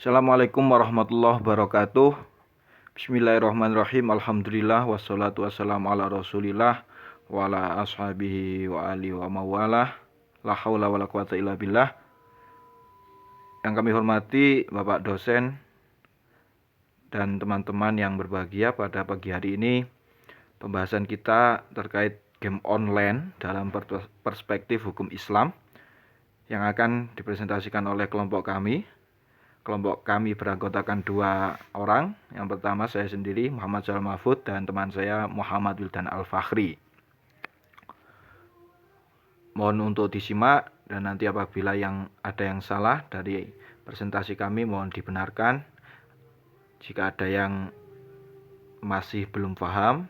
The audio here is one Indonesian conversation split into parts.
Assalamualaikum warahmatullahi wabarakatuh. Bismillahirrahmanirrahim. Alhamdulillah wassalatu wassalamu ala Rasulillah wa ala ashabihi wa alihi wa mawalah. La haula wala quwata illa billah. Yang kami hormati Bapak dosen dan teman-teman yang berbahagia, pada pagi hari ini pembahasan kita terkait game online dalam perspektif hukum Islam yang akan dipresentasikan oleh kelompok kami. Kelompok kami beranggotakan 2 orang. Yang pertama saya sendiri, Muhammad Zal Mahfud, dan teman saya Muhammad Wildan Al-Fakhri. Mohon untuk disimak, dan nanti apabila ada yang salah dari presentasi kami mohon dibenarkan. Jika ada yang masih belum paham,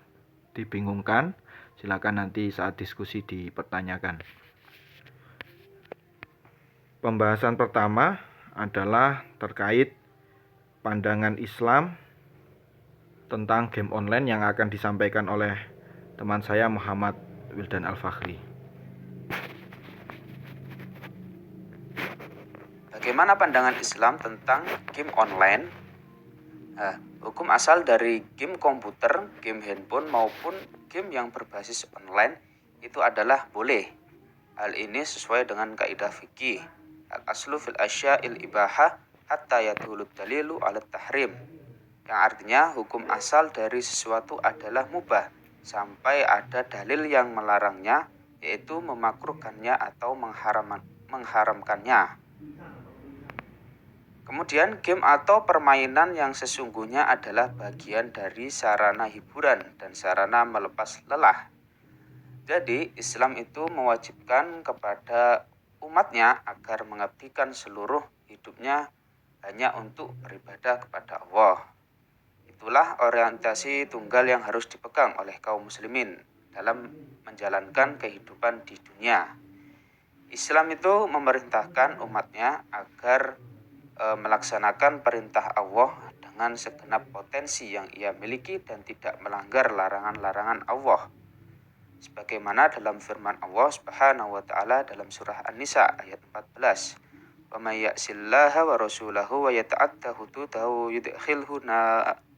dibingungkan, silakan nanti saat diskusi dipertanyakan. Pembahasan pertama adalah terkait pandangan Islam tentang game online yang akan disampaikan oleh teman saya Muhammad Wildan Al-Fakhri. Bagaimana pandangan Islam tentang game online? Hukum asal dari game komputer, game handphone maupun game yang berbasis online itu adalah boleh. Hal ini sesuai dengan kaidah fikih. Al-aslu fil asya'il ibahah hatta yadhulud dalilu ala tahrim. Yang artinya hukum asal dari sesuatu adalah mubah sampai ada dalil yang melarangnya, yaitu memakruhkannya atau mengharamkannya. Kemudian game atau permainan yang sesungguhnya adalah bagian dari sarana hiburan dan sarana melepas lelah. Jadi Islam itu mewajibkan kepada umatnya agar mengabdikan seluruh hidupnya hanya untuk beribadah kepada Allah. Itulah orientasi tunggal yang harus dipegang oleh kaum muslimin dalam menjalankan kehidupan di dunia. Islam itu memerintahkan umatnya agar melaksanakan perintah Allah dengan segenap potensi yang ia miliki dan tidak melanggar larangan-larangan Allah. Sebagaimana dalam firman Allah Subhanahu wa taala dalam surah An-Nisa ayat 14. "Wa may ya'sillaha wa rasulahu wa yata'adda hududahu yudkhilhu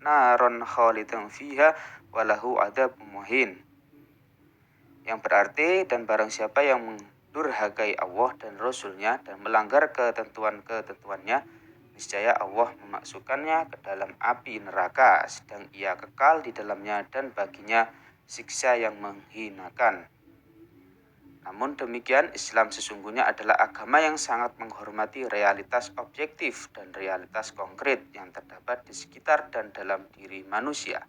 naron khalidan fiha wa lahu adzabun muhin." Yang berarti, dan barang siapa yang mendurhakai Allah dan Rasulnya dan melanggar ketentuan-ketentuannya, niscaya Allah memasukkannya ke dalam api neraka, sedang ia kekal di dalamnya dan baginya siksa yang menghinakan. Namun demikian, Islam sesungguhnya adalah agama yang sangat menghormati realitas objektif dan realitas konkret yang terdapat di sekitar dan dalam diri manusia.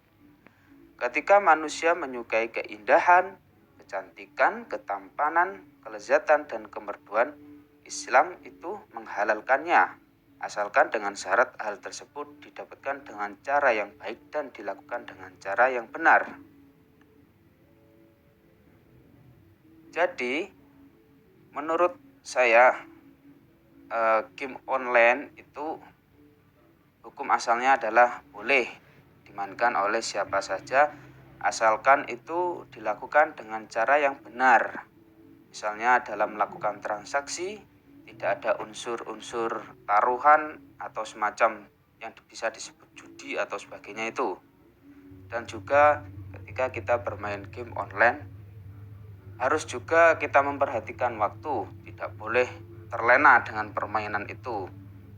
Ketika manusia menyukai keindahan, kecantikan, ketampanan, kelezatan, dan kemerduan, Islam itu menghalalkannya, asalkan dengan syarat hal tersebut didapatkan dengan cara yang baik dan dilakukan dengan cara yang benar. Jadi, menurut saya, game online itu hukum asalnya adalah boleh dimainkan oleh siapa saja, asalkan itu dilakukan dengan cara yang benar. Misalnya dalam melakukan transaksi, tidak ada unsur-unsur taruhan atau semacam yang bisa disebut judi atau sebagainya itu. Dan juga ketika kita bermain game online, harus juga kita memperhatikan waktu, tidak boleh terlena dengan permainan itu.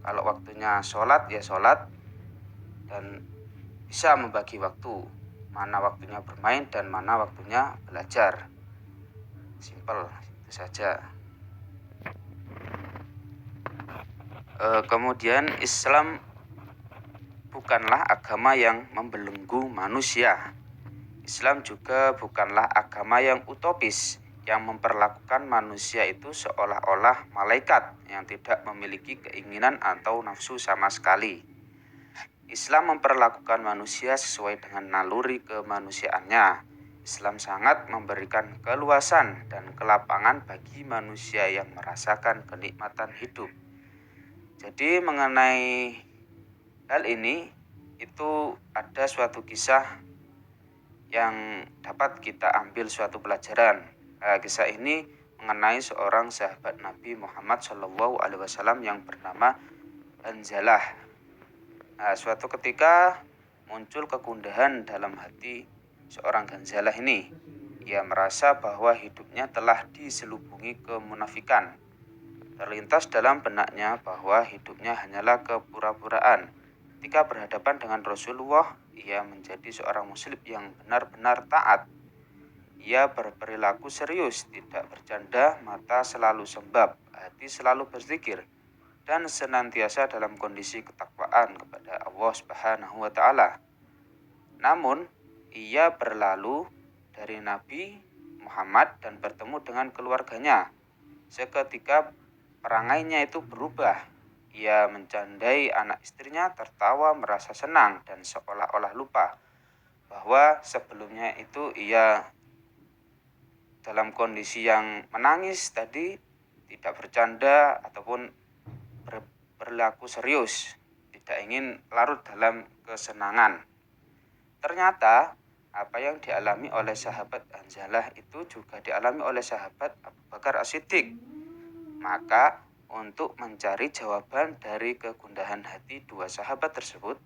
Kalau waktunya sholat, ya sholat, dan bisa membagi waktu, mana waktunya bermain dan mana waktunya belajar. Simpel, itu saja. Kemudian Islam bukanlah agama yang membelenggu manusia. Islam juga bukanlah agama yang utopis, yang memperlakukan manusia itu seolah-olah malaikat yang tidak memiliki keinginan atau nafsu sama sekali. Islam memperlakukan manusia sesuai dengan naluri kemanusiaannya. Islam sangat memberikan keluasan dan kelapangan bagi manusia yang merasakan kenikmatan hidup. Jadi mengenai hal ini, itu ada suatu kisah yang dapat kita ambil suatu pelajaran. Kisah ini mengenai seorang sahabat Nabi Muhammad SAW yang bernama Hanzalah. Suatu ketika muncul kegundahan dalam hati seorang Hanzalah ini. Ia merasa bahwa hidupnya telah diselubungi kemunafikan. Terlintas dalam benaknya bahwa hidupnya hanyalah kepura-puraan. Ketika berhadapan dengan Rasulullah, ia menjadi seorang muslim yang benar-benar taat. Ia berperilaku serius, tidak bercanda, mata selalu sembab, hati selalu berzikir, dan senantiasa dalam kondisi ketakwaan kepada Allah Subhanahu wa taala. Namun, ia berlalu dari Nabi Muhammad dan bertemu dengan keluarganya. Seketika perangainya itu berubah. Ia mencandai anak istrinya, tertawa, merasa senang, dan seolah-olah lupa bahwa sebelumnya itu ia dalam kondisi yang menangis tadi, tidak bercanda ataupun berlaku serius, tidak ingin larut dalam kesenangan. Ternyata apa yang dialami oleh sahabat Hanzalah itu juga dialami oleh sahabat Abu Bakar As-Siddiq. Maka untuk mencari jawaban dari kegundahan hati dua sahabat tersebut,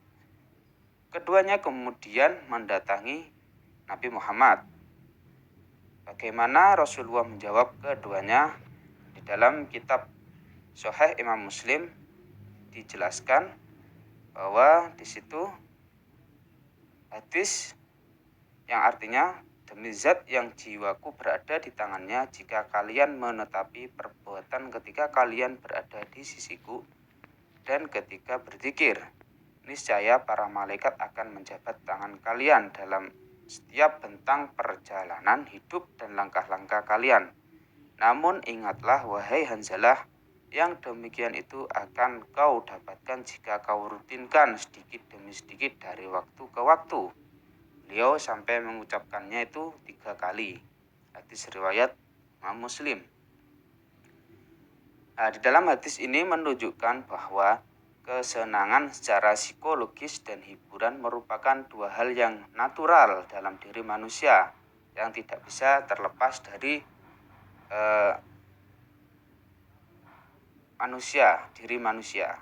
keduanya kemudian mendatangi Nabi Muhammad. Bagaimana Rasulullah menjawab keduanya? Di dalam kitab Sahih Imam Muslim dijelaskan bahwa di situ hadis yang artinya, demi zat yang jiwaku berada di tangannya, jika kalian menetapi perbuatan ketika kalian berada di sisiku dan ketika berzikir, niscaya para malaikat akan menjabat tangan kalian dalam setiap bentang perjalanan hidup dan langkah-langkah kalian. Namun ingatlah wahai Hanzalah, yang demikian itu akan kau dapatkan jika kau rutinkan sedikit demi sedikit dari waktu ke waktu. Beliau sampai mengucapkannya itu 3 kali. Hadis riwayat Imam Muslim. Di dalam hadis ini menunjukkan bahwa kesenangan secara psikologis dan hiburan merupakan dua hal yang natural dalam diri manusia yang tidak bisa terlepas dari diri manusia.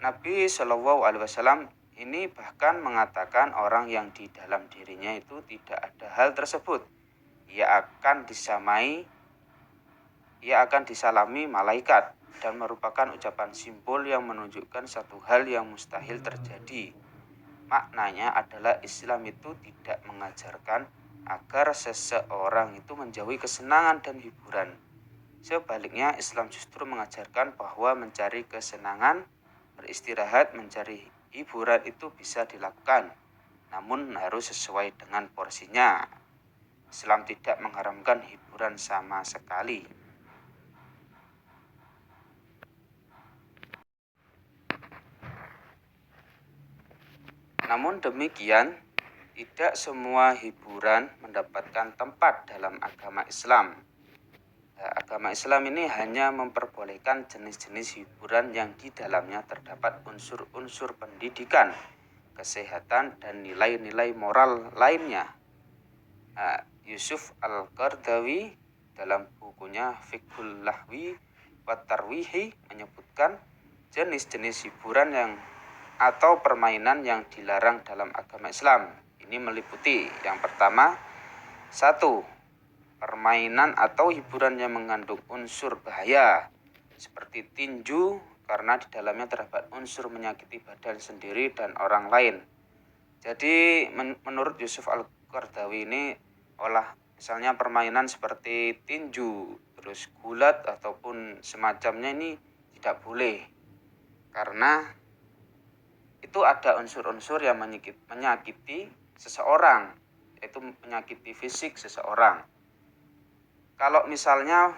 Nabi Shallallahu Alaihi Wasallam ini bahkan mengatakan orang yang di dalam dirinya itu tidak ada hal tersebut, ia akan disalami malaikat, dan merupakan ucapan simbol yang menunjukkan satu hal yang mustahil terjadi. Maknanya adalah Islam itu tidak mengajarkan agar seseorang itu menjauhi kesenangan dan hiburan. Sebaliknya, Islam justru mengajarkan bahwa mencari kesenangan, beristirahat, mencari hiburan itu bisa dilakukan, namun harus sesuai dengan porsinya. Islam tidak mengharamkan hiburan sama sekali. Namun demikian, tidak semua hiburan mendapatkan tempat dalam agama Islam. Agama Islam ini hanya memperbolehkan jenis-jenis hiburan yang di dalamnya terdapat unsur-unsur pendidikan, kesehatan, dan nilai-nilai moral lainnya. Yusuf Al-Qardawi dalam bukunya Fiqhul Lahwi wa Tarwihi menyebutkan jenis-jenis hiburan atau permainan yang dilarang dalam agama Islam. Ini meliputi yang pertama, 1. Permainan atau hiburan yang mengandung unsur bahaya seperti tinju karena di dalamnya terdapat unsur menyakiti badan sendiri dan orang lain. Jadi menurut Yusuf Al-Qardawi ini misalnya permainan seperti tinju, terus gulat ataupun semacamnya ini tidak boleh karena itu ada unsur-unsur yang menyakiti seseorang, yaitu menyakiti fisik seseorang. Kalau misalnya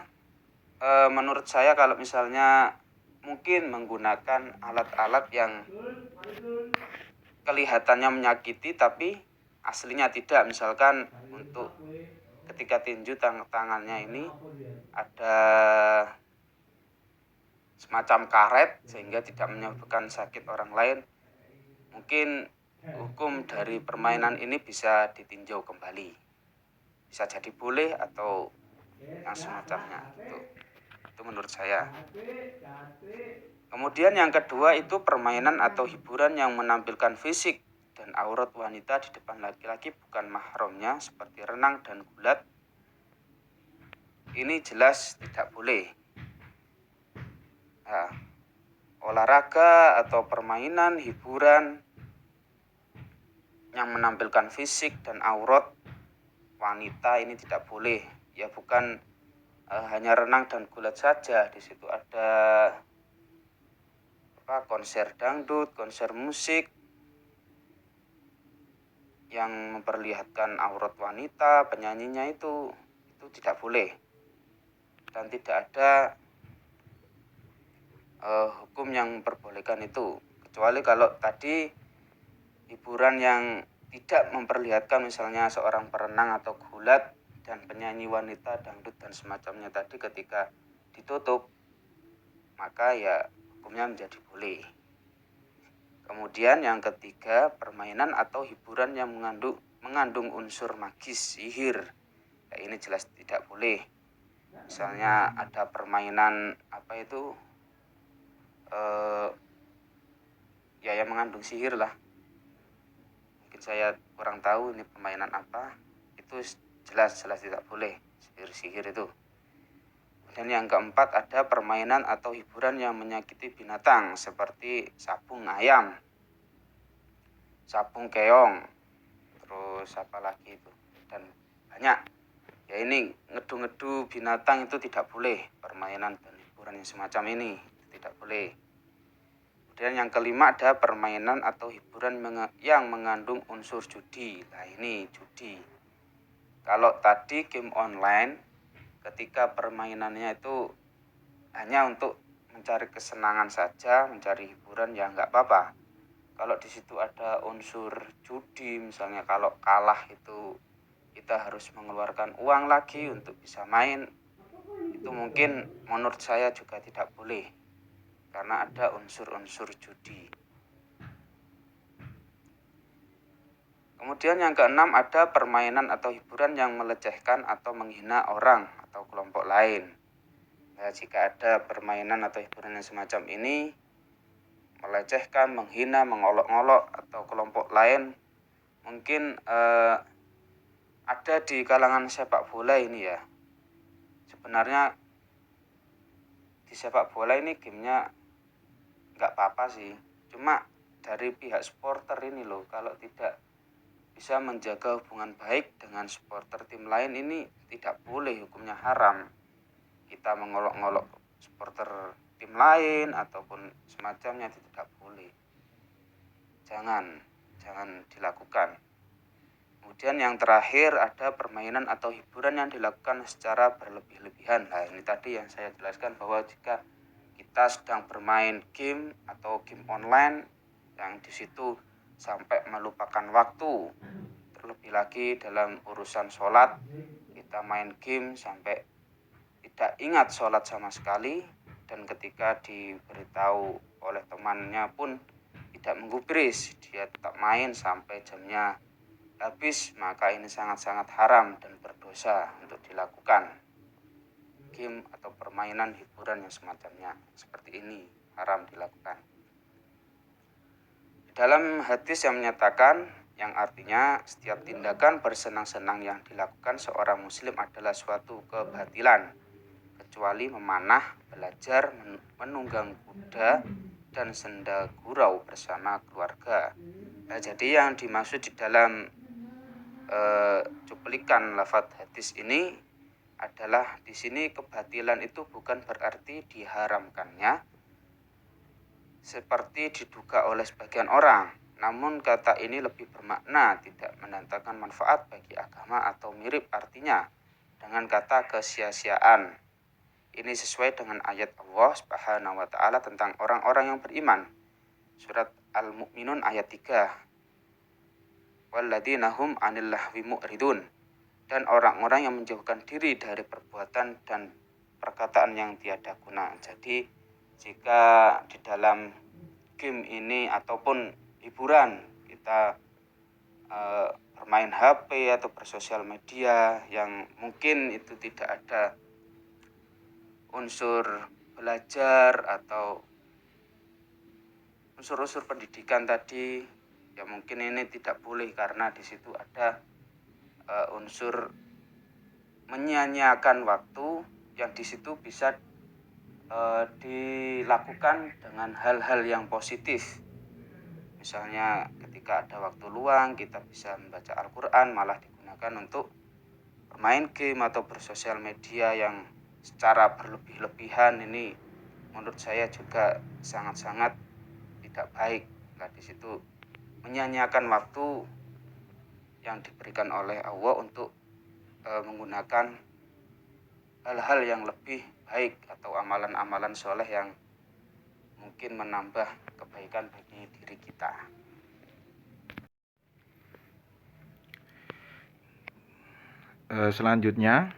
menurut saya kalau misalnya mungkin menggunakan alat-alat yang kelihatannya menyakiti tapi aslinya tidak, misalkan untuk ketika tinju tangannya ini ada semacam karet sehingga tidak menyebabkan sakit orang lain, mungkin hukum dari permainan ini bisa ditinjau kembali, bisa jadi boleh atau yang semacamnya. Itu menurut saya. Kemudian yang kedua itu permainan atau hiburan yang menampilkan fisik dan aurat wanita di depan laki-laki bukan mahramnya seperti renang dan gulat. Ini jelas tidak boleh. Nah, olahraga atau permainan hiburan yang menampilkan fisik dan aurat wanita ini tidak boleh. Ya bukan hanya renang dan gulat saja, di situ ada konser dangdut, konser musik yang memperlihatkan aurat wanita, penyanyinya itu tidak boleh. Dan tidak ada hukum yang memperbolehkan itu. Kecuali kalau tadi hiburan yang tidak memperlihatkan misalnya seorang perenang atau gulat dan penyanyi wanita dangdut dan semacamnya tadi ketika ditutup, maka ya hukumnya menjadi boleh. Kemudian yang ketiga, permainan atau hiburan yang mengandung unsur magis, sihir. Nah, ini jelas tidak boleh. Misalnya ada permainan ya yang mengandung sihir lah. Mungkin saya kurang tahu ini permainan apa. Itu jelas tidak boleh, sihir itu. Dan yang keempat ada permainan atau hiburan yang menyakiti binatang seperti sabung ayam, sabung keong, terus apa lagi itu, dan banyak. Ya ini ngedu-ngedu binatang itu tidak boleh, permainan dan hiburan yang semacam ini tidak boleh. Kemudian yang kelima ada permainan atau hiburan yang mengandung unsur judi. Nah ini judi. Kalau tadi game online, ketika permainannya itu hanya untuk mencari kesenangan saja, mencari hiburan, ya nggak apa-apa. Kalau di situ ada unsur judi, misalnya kalau kalah itu kita harus mengeluarkan uang lagi untuk bisa main, itu mungkin menurut saya juga tidak boleh, karena ada unsur-unsur judi. Kemudian yang keenam ada permainan atau hiburan yang melecehkan atau menghina orang atau kelompok lain. Nah, jika ada permainan atau hiburan yang semacam ini, melecehkan, menghina, mengolok-ngolok atau kelompok lain, mungkin ada di kalangan sepak bola ini ya. Sebenarnya di sepak bola ini gamenya nggak apa-apa sih. Cuma dari pihak supporter ini loh, kalau tidak bisa menjaga hubungan baik dengan supporter tim lain ini tidak boleh, hukumnya haram. Kita mengolok-ngolok supporter tim lain ataupun semacamnya itu tidak boleh. Jangan dilakukan. Kemudian yang terakhir ada permainan atau hiburan yang dilakukan secara berlebih-lebihan. Nah ini tadi yang saya jelaskan bahwa jika kita sedang bermain game atau game online yang di situ sampai melupakan waktu, terlebih lagi dalam urusan sholat, kita main game sampai tidak ingat sholat sama sekali, dan ketika diberitahu oleh temannya pun tidak menggubris, dia tetap main sampai jamnya habis, maka ini sangat-sangat haram dan berdosa untuk dilakukan. Game atau permainan hiburan yang semacamnya seperti ini haram dilakukan. Dalam hadis yang menyatakan, yang artinya setiap tindakan bersenang-senang yang dilakukan seorang muslim adalah suatu kebatilan, kecuali memanah, belajar, menunggang kuda, dan senda gurau bersama keluarga. Nah, jadi yang dimaksud di dalam cuplikan lafadz hadis ini adalah di sini kebatilan itu bukan berarti diharamkannya seperti diduga oleh sebagian orang. Namun kata ini lebih bermakna tidak mendatangkan manfaat bagi agama atau mirip artinya dengan kata kesia-siaan. Ini sesuai dengan ayat Allah Subhanahu wa taala tentang orang-orang yang beriman. Surat Al-Mu'minun ayat 3. Walladzina hum 'anil lahwi mu'ridun. Dan orang-orang yang menjauhkan diri dari perbuatan dan perkataan yang tiada guna. Jadi jika di dalam game ini ataupun hiburan kita bermain HP atau bersosial media yang mungkin itu tidak ada unsur belajar atau unsur-unsur pendidikan tadi, ya mungkin ini tidak boleh karena di situ ada unsur menyia-nyiakan waktu yang di situ bisa dilakukan dengan hal-hal yang positif. Misalnya ketika ada waktu luang kita bisa membaca Al-Quran, malah digunakan untuk bermain game atau bersosial media yang secara berlebih-lebihan. Ini menurut saya juga sangat-sangat tidak baik. Nah, di situ menyia-nyiakan waktu yang diberikan oleh Allah untuk menggunakan hal-hal yang lebih baik atau amalan-amalan soleh yang mungkin menambah kebaikan bagi diri kita. Selanjutnya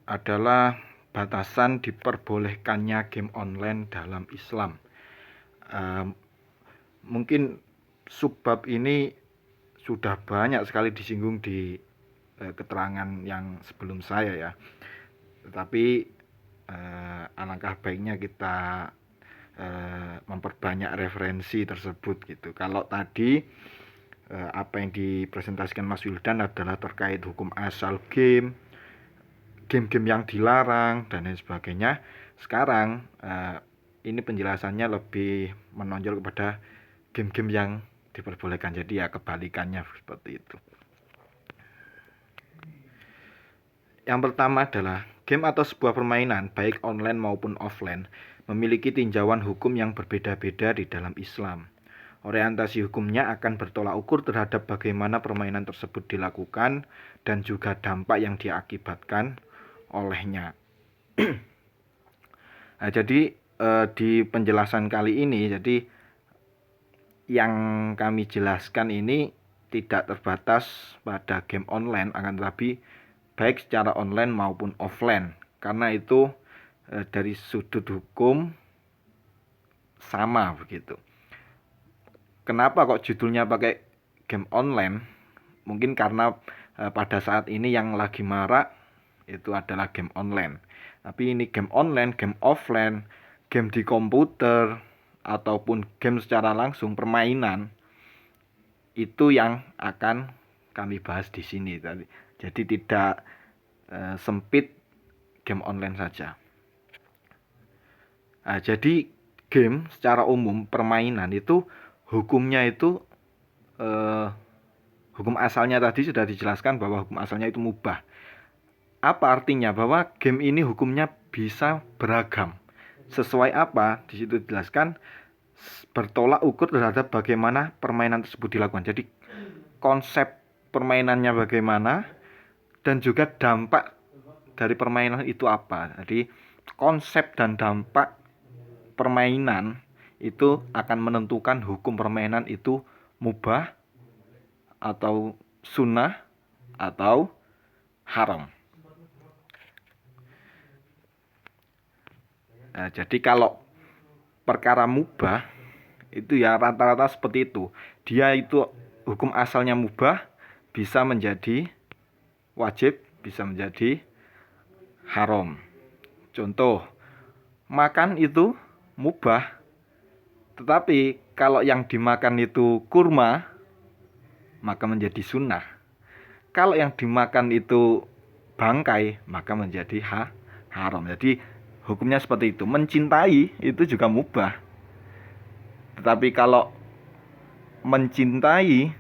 adalah batasan diperbolehkannya game online dalam Islam. Mungkin subbab ini sudah banyak sekali disinggung di keterangan yang sebelum saya ya. Tetapi alangkah baiknya kita memperbanyak referensi tersebut gitu. Kalau tadi apa yang dipresentasikan Mas Wildan adalah terkait hukum asal game yang dilarang dan lain sebagainya. Sekarang ini penjelasannya lebih menonjol kepada game-game yang diperbolehkan. Jadi ya kebalikannya seperti itu. Yang pertama adalah game atau sebuah permainan baik online maupun offline memiliki tinjauan hukum yang berbeda-beda di dalam Islam. Orientasi hukumnya akan bertolak ukur terhadap bagaimana permainan tersebut dilakukan dan juga dampak yang diakibatkan olehnya. Nah, jadi di penjelasan kali ini, jadi yang kami jelaskan ini tidak terbatas pada game online, akan tetapi baik secara online maupun offline, karena itu dari sudut hukum sama begitu. Kenapa kok judulnya pakai game online? Mungkin karena pada saat ini yang lagi marak itu adalah game online. Tapi ini game online, game offline, game di komputer, ataupun game secara langsung, permainan, itu yang akan kami bahas di sini. Jadi tidak sempit game online saja. Nah, jadi game secara umum, permainan itu hukumnya itu hukum asalnya tadi sudah dijelaskan bahwa hukum asalnya itu mubah. Apa artinya? Bahwa game ini hukumnya bisa beragam. Sesuai apa? Di situ dijelaskan bertolak ukur terhadap bagaimana permainan tersebut dilakukan. Jadi konsep permainannya bagaimana dan juga dampak dari permainan itu apa. Jadi konsep dan dampak permainan itu akan menentukan hukum permainan itu mubah atau sunnah atau haram. Nah, jadi kalau perkara mubah itu ya rata-rata seperti itu. Dia itu hukum asalnya mubah bisa menjadi wajib, bisa menjadi haram. Contoh, makan itu mubah, tetapi kalau yang dimakan itu kurma, maka menjadi sunnah. Kalau yang dimakan itu bangkai, maka menjadi haram. Jadi hukumnya seperti itu. Mencintai itu juga mubah, tetapi kalau mencintai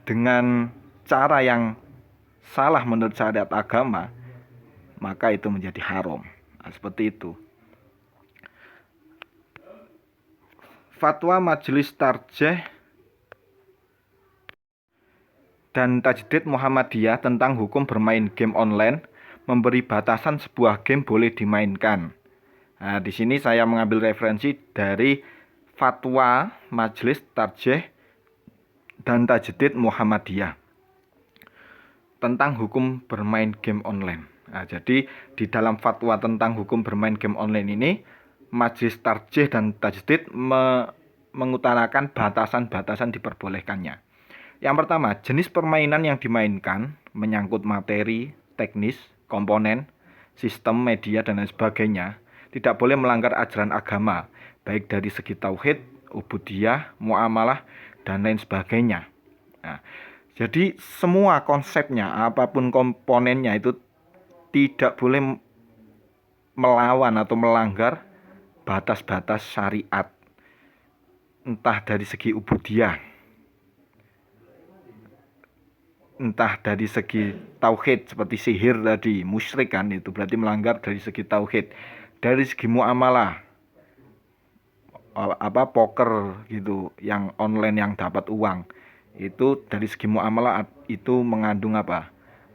dengan cara yang salah menurut syariat agama, maka itu menjadi haram. Nah, seperti itu. Fatwa Majelis Tarjih dan Tajdid Muhammadiyah tentang hukum bermain game online memberi batasan sebuah game boleh dimainkan. Nah, di sini saya mengambil referensi dari Fatwa Majelis Tarjih dan Tajdid Muhammadiyah tentang hukum bermain game online. Nah, jadi di dalam fatwa tentang hukum bermain game online ini, Majelis Tarjih dan Tajdid mengutarakan batasan-batasan diperbolehkannya. Yang pertama, jenis permainan yang dimainkan menyangkut materi, teknis, komponen, sistem, media, dan lain sebagainya, tidak boleh melanggar ajaran agama, baik dari segi tauhid, ubudiyah, muamalah, dan lain sebagainya. Nah, jadi semua konsepnya, apapun komponennya itu tidak boleh melawan atau melanggar batas-batas syariat, entah dari segi ubudiyah, entah dari segi tauhid seperti sihir tadi, musyrik kan, itu berarti melanggar dari segi tauhid. Dari segi muamalah, poker gitu, yang online yang dapat uang, itu dari segi muamalah itu mengandung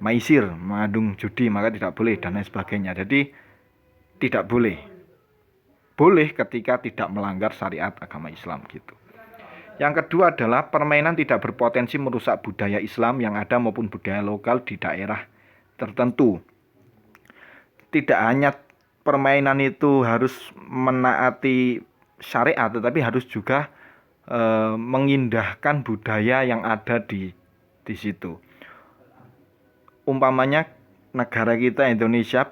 maisir, mengandung judi, maka tidak boleh dan lain sebagainya. Jadi tidak boleh ketika tidak melanggar syariat agama Islam gitu. Yang kedua adalah permainan tidak berpotensi merusak budaya Islam yang ada maupun budaya lokal di daerah tertentu. Tidak hanya permainan itu harus menaati syariat, tetapi harus juga mengindahkan budaya yang ada di situ. Umpamanya negara kita Indonesia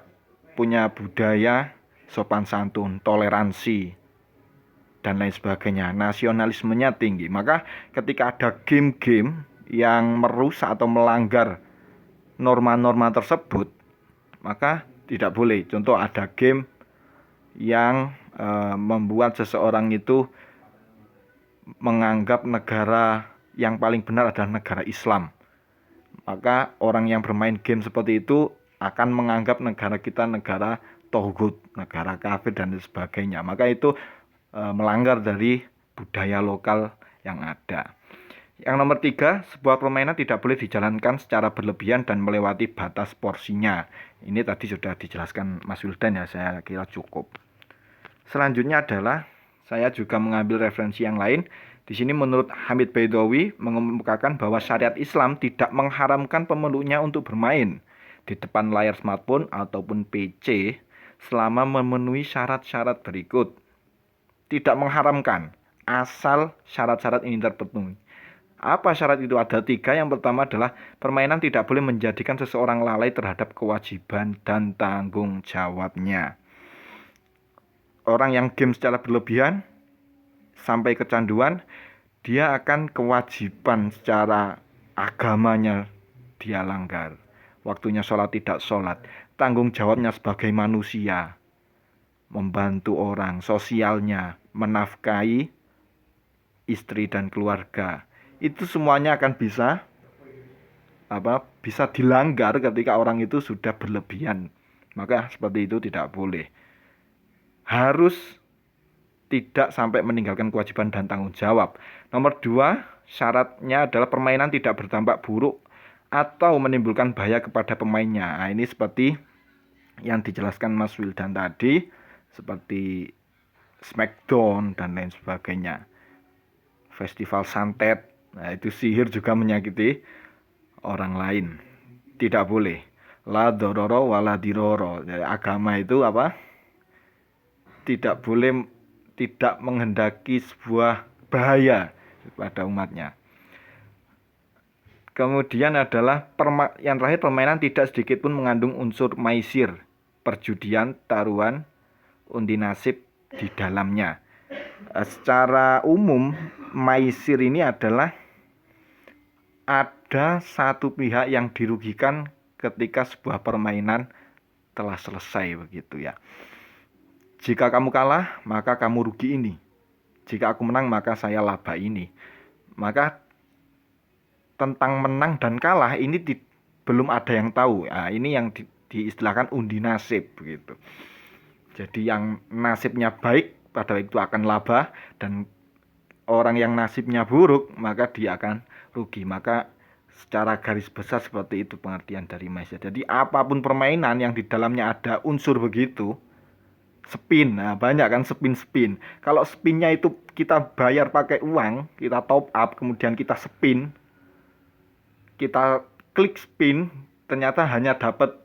punya budaya sopan santun, toleransi, dan lain sebagainya, nasionalismenya tinggi. Maka ketika ada game-game yang merusak atau melanggar norma-norma tersebut, maka tidak boleh. Contoh, ada game yang membuat seseorang itu menganggap negara yang paling benar adalah negara Islam. Maka orang yang bermain game seperti itu akan menganggap negara kita negara toghut, negara kafir dan sebagainya. Maka itu melanggar dari budaya lokal yang ada. Yang nomor 3, sebuah permainan tidak boleh dijalankan secara berlebihan dan melewati batas porsinya. Ini tadi sudah dijelaskan Mas Wildan ya, saya kira cukup. Selanjutnya adalah saya juga mengambil referensi yang lain. Di sini menurut Hamid Baidowi mengemukakan bahwa syariat Islam tidak mengharamkan pemeluknya untuk bermain di depan layar smartphone ataupun PC selama memenuhi syarat-syarat berikut. Tidak mengharamkan, asal syarat-syarat ini terpenuhi. Apa syarat itu? Ada 3. Yang pertama adalah permainan tidak boleh menjadikan seseorang lalai terhadap kewajiban dan tanggung jawabnya. Orang yang game secara berlebihan sampai kecanduan, dia akan kewajiban secara agamanya dia langgar. Waktunya sholat tidak sholat, tanggung jawabnya sebagai manusia, membantu orang, sosialnya, menafkahi istri dan keluarga, itu semuanya akan bisa dilanggar ketika orang itu sudah berlebihan. Maka seperti itu tidak boleh. Harus tidak sampai meninggalkan kewajiban dan tanggung jawab. Nomor 2, syaratnya adalah permainan tidak berdampak buruk atau menimbulkan bahaya kepada pemainnya. Nah, ini seperti yang dijelaskan Mas Wildan tadi, seperti Smackdown dan lain sebagainya. Festival santet, nah itu sihir juga menyakiti orang lain. Tidak boleh. La dororo wala diroro. Jadi, agama itu tidak boleh, tidak menghendaki sebuah bahaya pada umatnya. Kemudian adalah yang terakhir, permainan tidak sedikit pun mengandung unsur maisir, perjudian, taruhan, undi nasib di dalamnya. Secara umum maisir ini adalah ada satu pihak yang dirugikan ketika sebuah permainan telah selesai begitu ya. Jika kamu kalah, maka kamu rugi ini. Jika aku menang, maka saya laba ini. Maka tentang menang dan kalah ini belum ada yang tahu. Nah, ini yang diistilahkan undi nasib begitu. Jadi yang nasibnya baik pada waktu itu akan laba, dan orang yang nasibnya buruk maka dia akan rugi. Maka secara garis besar seperti itu pengertian dari maisir. Jadi apapun permainan yang di dalamnya ada unsur begitu, spin, nah banyak kan spin. Kalau spinnya itu kita bayar pakai uang, kita top up, kemudian kita spin, kita klik spin, ternyata hanya dapat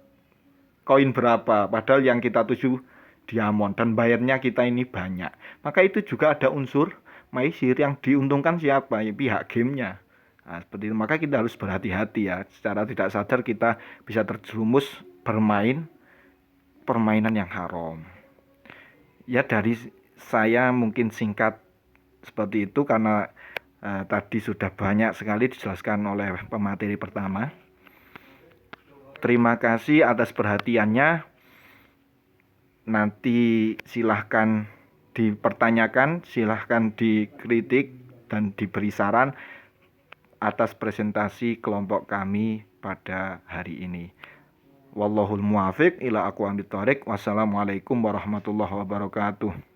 koin berapa, padahal yang kita tuju diamond, dan bayarnya kita ini banyak. Maka itu juga ada unsur maisir. Yang diuntungkan siapa? Ya, pihak gamenya. Nah, seperti itu. Maka kita harus berhati-hati ya. Secara tidak sadar kita bisa terjerumus bermain permainan yang haram. Ya, dari saya mungkin singkat seperti itu karena tadi sudah banyak sekali dijelaskan oleh pemateri pertama. Terima kasih atas perhatiannya. Nanti silahkan dipertanyakan, silahkan dikritik dan diberi saran atas presentasi kelompok kami pada hari ini. Wallahul muwafiq ila aqwamit thoriq. Wassalamualaikum warahmatullahi wabarakatuh.